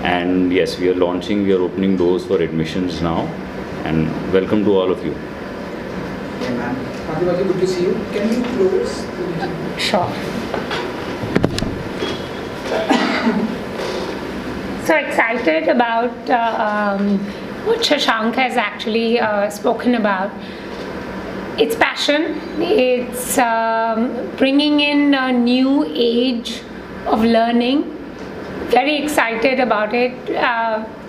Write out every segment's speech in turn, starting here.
And yes, we are opening doors for admissions now, and welcome to all of you. Okay, ma'am. Madhuri, good to see you. Can you close? Sure. So excited about what Shashank has actually spoken about. It's passion, it's bringing in a new age of learning. Very excited about it,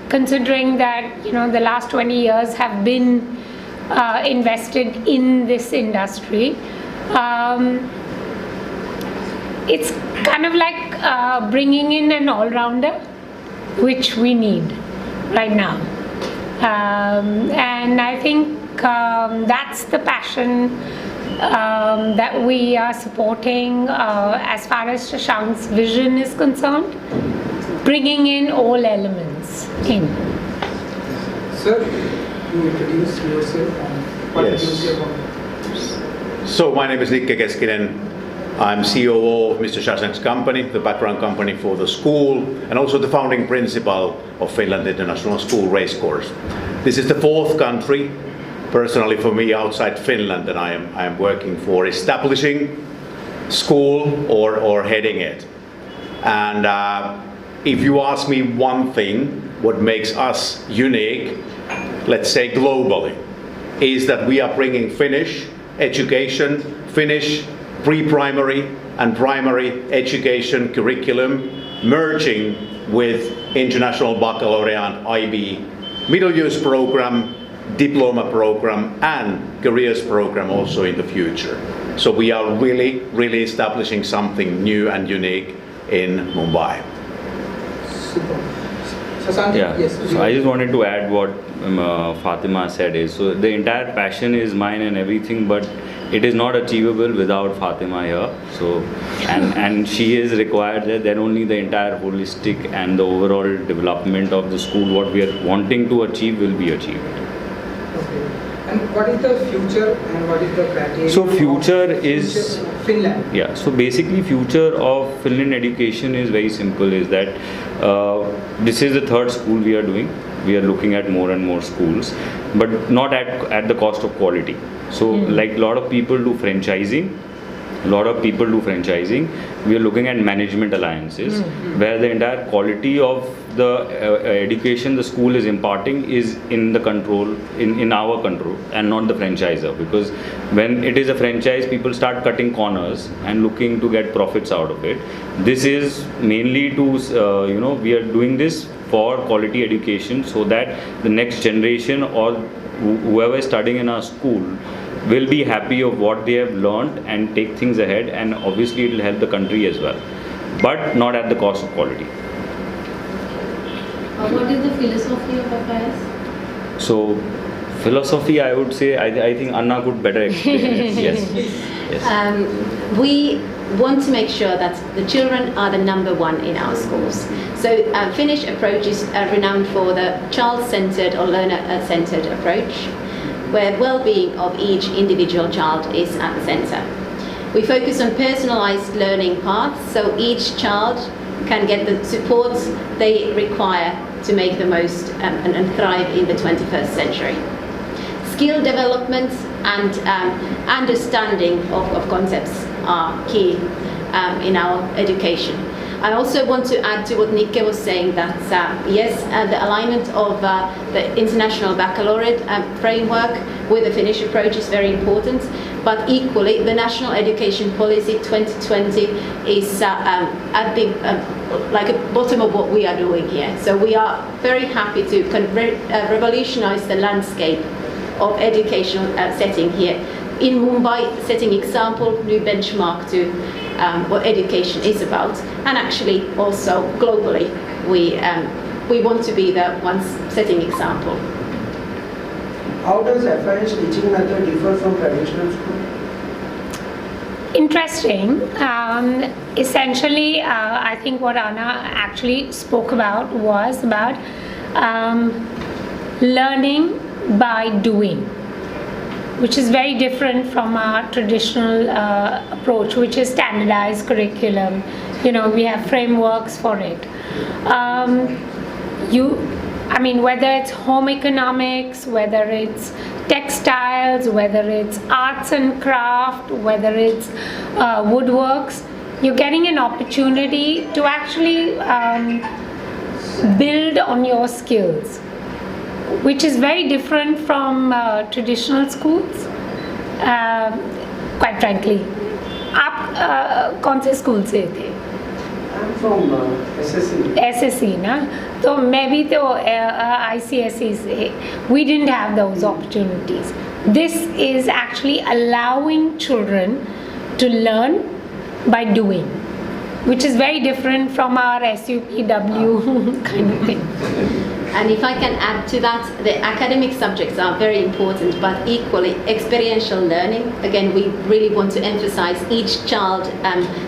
considering that the last 20 years have been invested in this industry. It's kind of like bringing in an all-rounder, which we need right now. And I think that's the passion that we are supporting as far as Shashank's vision is concerned, bringing in all elements in. Sir, you introduce yourself and what Yes. is your company? So my name is Nikke Keskinen. I'm COO of Mr. Shashank's company, the background company for the school, and also the founding principal of Finland International School Racecourse. This is the fourth country, personally for me, outside Finland that I am working for, establishing school or heading it. And if you ask me one thing, what makes us unique, let's say globally, is that we are bringing Finnish education, Finnish pre-primary and primary education curriculum, merging with international baccalaureate IB middle years program, diploma program and careers program also in the future. So we are really establishing something new and unique in Mumbai. Super. Shashank, Yeah, yes. so I just wanted to add what Fatima said is, so the entire passion is mine and everything, but it is not achievable without Fatima here. So, and she is required there, then only the entire holistic and the overall development of the school, what we are wanting to achieve will be achieved. Okay. And what is the future and what is the criteria? So of future is- Finland. Yeah, so basically future of Finland education is very simple, is that this is the third school we are doing. We are looking at more and more schools, but not at the cost of quality. So like a lot of people do franchising, we are looking at management alliances where the entire quality of the education the school is imparting is in the control, in our control and not the franchisor, because when it is a franchise people start cutting corners and looking to get profits out of it. This is mainly to we are doing this for quality education so that the next generation or whoever is studying in our school will be happy of what they have learned and take things ahead, and obviously it will help the country as well, but not at the cost of quality. What is the philosophy of affairs? So philosophy, I would say, I think Anna could better explain it. Yes. We want to make sure that the children are the number one in our schools. So Finnish approach is renowned for the child-centered or learner-centered approach, where well-being of each individual child is at the center. We focus on personalized learning paths, so each child can get the support they require to make the most and thrive in the 21st century. Skill development and understanding of concepts are key in our education. I also want to add to what Nikke was saying that yes, the alignment of the international baccalaureate framework with the Finnish approach is very important, but equally the National Education Policy 2020 is at the like a bottom of what we are doing here. So we are very happy to revolutionize the landscape of educational setting here in Mumbai, setting example, new benchmark to what education is about, and actually also globally we want to be the ones setting example. How does FIS teaching method differ from traditional school? Interesting. Essentially, I think what Anna actually spoke about was about learning by doing, which is very different from our traditional approach, which is standardized curriculum. We have frameworks for it. Whether it's home economics, whether it's textiles, whether it's arts and craft, whether it's woodworks, you're getting an opportunity to actually build on your skills, which is very different from traditional schools. Quite frankly, आप कौन से school से थे? I'm from SSC. SSC ना, तो मैं भी तो ICSE से. We didn't have those opportunities. This is actually allowing children to learn by doing, which is very different from our SUPW kind of thing. And if I can add to that, the academic subjects are very important, but equally experiential learning. Again, we really want to emphasize each child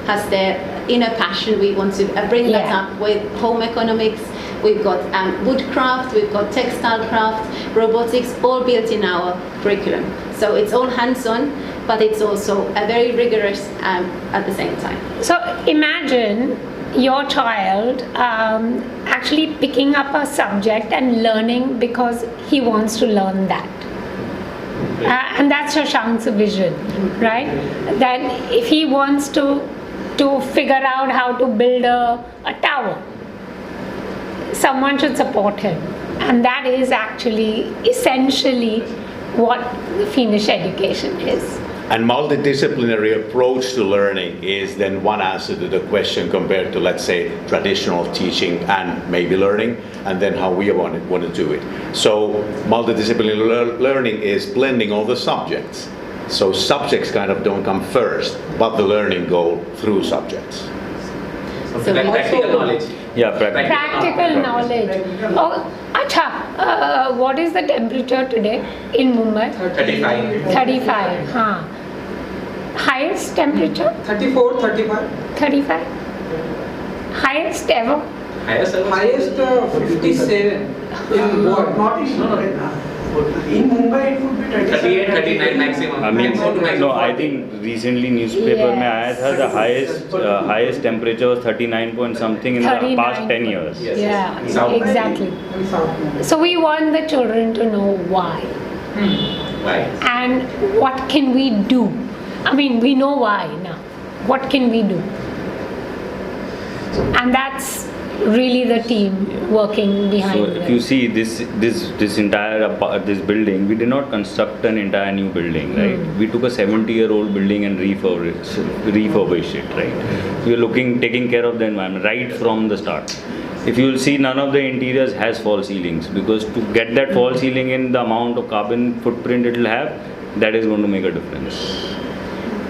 has their inner passion. We want to bring that up with home economics. We've got woodcraft, we've got textile craft, robotics, all built in our curriculum. So it's all hands-on, but it's also a very rigorous at the same time. So imagine your child actually picking up a subject and learning because he wants to learn that. And that's Shashank's vision, right? That if he wants to figure out how to build a tower, someone should support him. And that is actually essentially what the Finnish education is. And multidisciplinary approach to learning is then one answer to the question compared to, let's say, traditional teaching and maybe learning, and then how we want to do it. So multidisciplinary learning is blending all the subjects. So subjects kind of don't come first, but the learning go through subjects. So practical knowledge. Yeah, Practical knowledge. Oh, acha, what is the temperature today in Mumbai? 35. 35. Huh. Highest temperature? 34, 35. 35. Highest ever? Highest 57 in what? Not in Mumbai. In Mumbai it would be 38, 39 maximum. I mean, Maximum to maximum no, I 40. think recently newspaper mein aaya tha, the highest temperature was 39 point something in the 39. past 10 years. Yes. Yeah, South. exactly. In South Mumbai. So we want the children to know why Why? and what can we do. I mean, we know why now. What can we do? And that's really the team working behind So it. if you see this entire this building, we did not construct an entire new building, right? We took a 70-year-old building and refurbished it, right? We are taking care of the environment right from the start. If you will see, none of the interiors has false ceilings, because to get that false ceiling in, the amount of carbon footprint it will have, that is going to make a difference.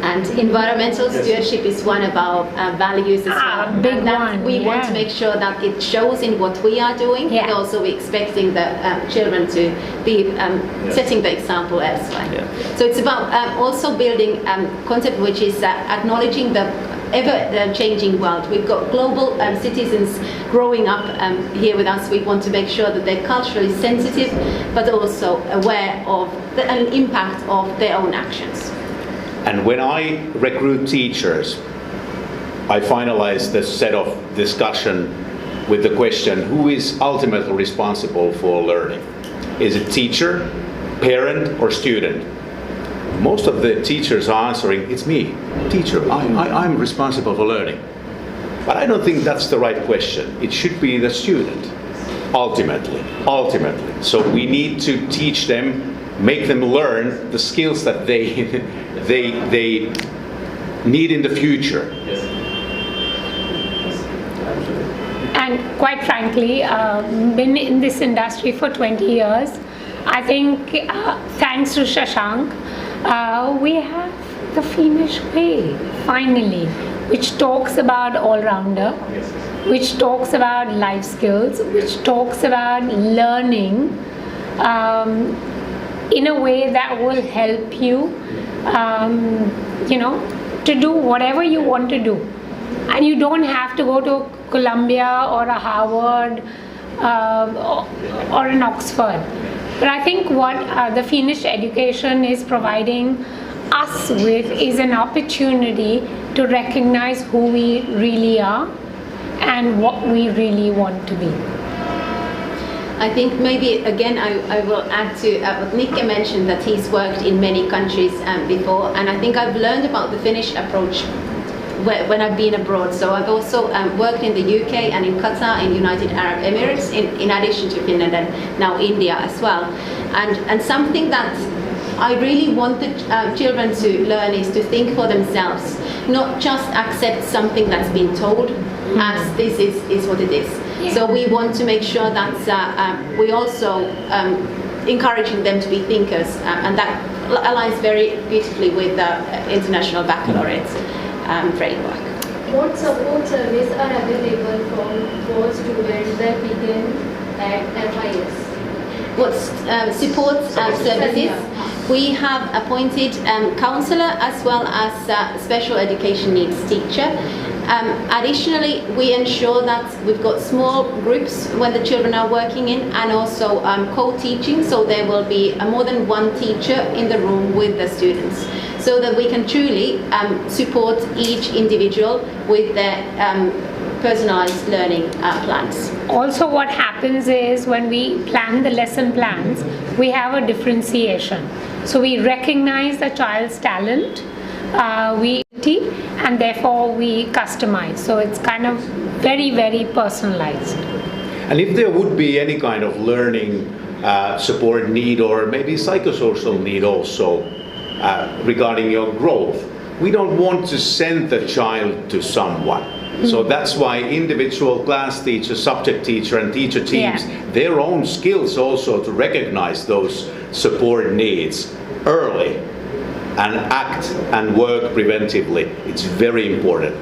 And environmental stewardship is one of our values as well. Big And that one, we want yeah. to make sure that it shows in what we are doing, Yeah. and also we're expecting the children to be setting the example elsewhere. Yeah. So it's about also building concept which is acknowledging the ever-changing world. We've got global citizens growing up here with us. We want to make sure that they're culturally sensitive, but also aware of the impact of their own actions. And when I recruit teachers, I finalize the set of discussion with the question, who is ultimately responsible for learning? Is it teacher, parent, or student? Most of the teachers are answering, it's me, teacher, I'm responsible for learning. But I don't think that's the right question. It should be the student, ultimately. So we need to teach them, make them learn the skills that they need in the future. Yes. And quite frankly, been in this industry for 20 years. I think thanks to Shashank, we have the Finnish way, finally, which talks about all-rounder, which talks about life skills, which talks about learning in a way that will help you, to do whatever you want to do. And you don't have to go to Columbia or a Harvard or an Oxford. But I think what the Finnish education is providing us with is an opportunity to recognize who we really are and what we really want to be. I think maybe again I will add to what Nikke mentioned, that he's worked in many countries before, and I think I've learned about the Finnish approach when I've been abroad. So I've also worked in the UK and in Qatar, in United Arab Emirates, in addition to Finland and now India as well. And something that I really want the children to learn is to think for themselves, not just accept something that's been told as this is what it is. Yeah. So we want to make sure that we also encouraging them to be thinkers, and that aligns very beautifully with the International Baccalaureate framework. What support services are available for students that we can FIS. What support services? We have appointed counsellor as well as special education needs teacher. Additionally, we ensure that we've got small groups when the children are working in, and also co-teaching, so there will be more than one teacher in the room with the students, so that we can truly support each individual with their personalized learning plans. Also, what happens is when we plan the lesson plans, we have a differentiation. So we recognize the child's talent, and therefore we customize. So it's kind of very, very personalized. And if there would be any kind of learning support need or maybe psychosocial need also regarding your growth, we don't want to send the child to someone. So that's why individual class teacher, subject teacher and teacher teams, their own skills also to recognize those support needs early and act and work preventively. It's very important.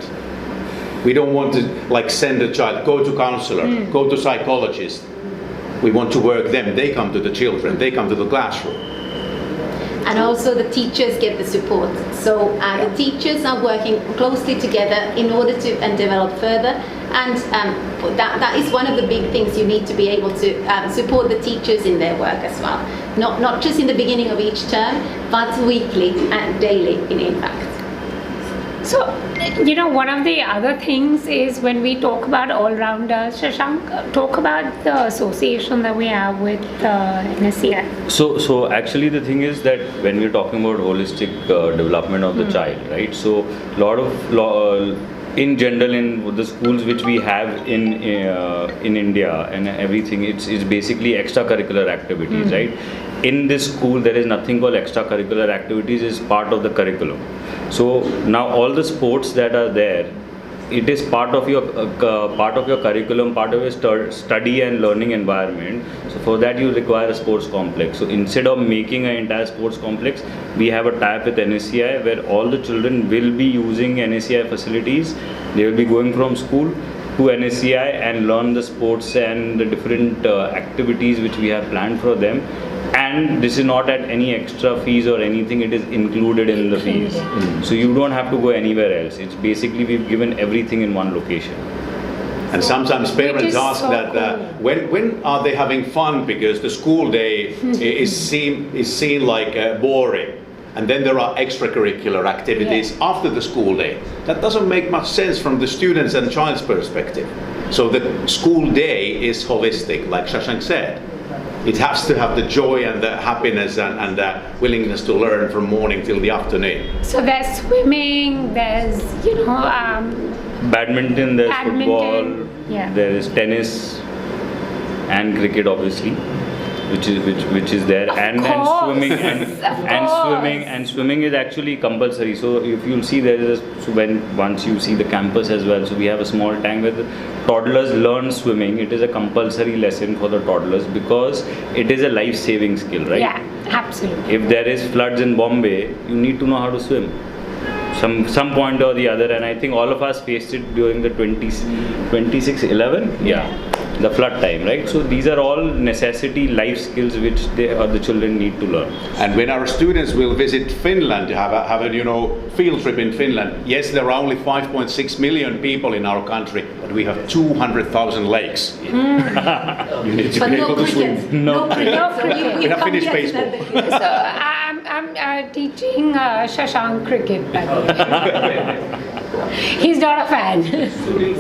We don't want to like send a child, go to counselor, go to psychologist. We want to work them. They come to the children, they come to the classroom. And also the teachers get the support. So the teachers are working closely together in order to develop further. And that is one of the big things. You need to be able to support the teachers in their work as well. Not just in the beginning of each term, but weekly and daily in fact. So, one of the other things is when we talk about all-rounders, Shashank, talk about the association that we have with NSCI. So actually the thing is that when we're talking about holistic development of the child, right? So in general in the schools which we have in India and everything, it's basically extracurricular activities, right? In this school there is nothing called extracurricular activities, is part of the curriculum. So now all the sports that are there, it is part of your curriculum, part of your study and learning environment. So for that you require a sports complex. So instead of making an entire sports complex, we have a tie-up with NSCI where all the children will be using NSCI facilities. They will be going from school to NSCI and learn the sports and the different activities which we have planned for them. And this is not at any extra fees or anything, it is included in the fees. So you don't have to go anywhere else. It's basically we've given everything in one location. And sometimes parents ask so that when are they having fun, because the school day is seen like boring. And then there are extracurricular activities after the school day. That doesn't make much sense from the students and child's perspective. So the school day is holistic, like Shashank said. It has to have the joy and the happiness and the willingness to learn from morning till the afternoon. So there's swimming, there's, Badminton, there's football, there is tennis and cricket obviously, which is there, and swimming and swimming is actually compulsory. So if you'll see there is once you see the campus as well, so we have a small tank where the toddlers learn swimming. It is a compulsory lesson for the toddlers because it is a life-saving skill, right? Yeah, absolutely. If there is floods in Bombay, you need to know how to swim. Some point or the other, and I think all of us faced it during the 26/11, the flood time, right? So these are all necessity life skills which the children need to learn. And when our students will visit Finland, have a field trip in Finland, yes, there are only 5.6 million people in our country, but we have 200,000 lakes. You need to be able to swim. No cricket. We have Finnish baseball. So I'm teaching Shashank cricket, by the way. He's not a fan. So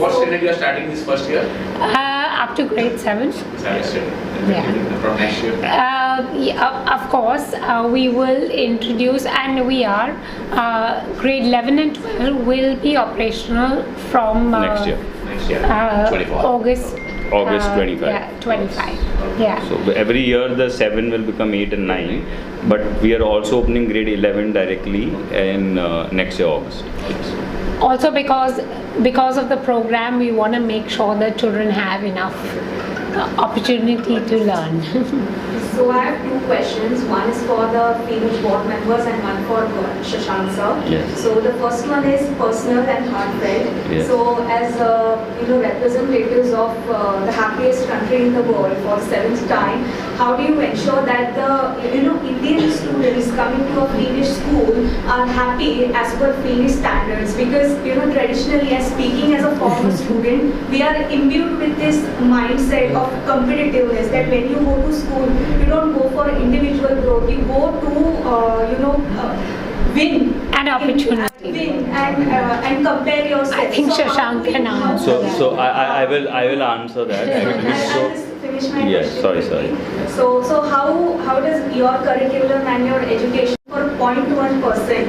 what standard you are starting this first year? Up to grade 7. From next year? Of course, we will introduce, and we are, grade 11 and 12 will be operational from Next year. 25. August 25. Yeah, 25. Yeah. So every year the 7 will become 8 and 9, but we are also opening grade 11 directly in next year August. Yes. Also because of the program, we want to make sure that children have enough opportunity to learn. So I have two questions. One is for the Finnish board members and one for Shashank sir. Yes. So the first one is personal and heartfelt. Yes. So as representatives of the happiest country in the world for the seventh time, how do you ensure that the Indian students coming to a Finnish school are happy as per Finnish standards? Because traditionally, as speaking as a former student, we are imbued with this mindset of competitiveness that when you go to school, you don't go for individual growth, you go to win An opportunity. win and compare yourself. I think So how Shashank do can you- answer. So I will answer that. Actually, I'll just finish my yes, question. sorry. So how does your curriculum and your education for 0.1%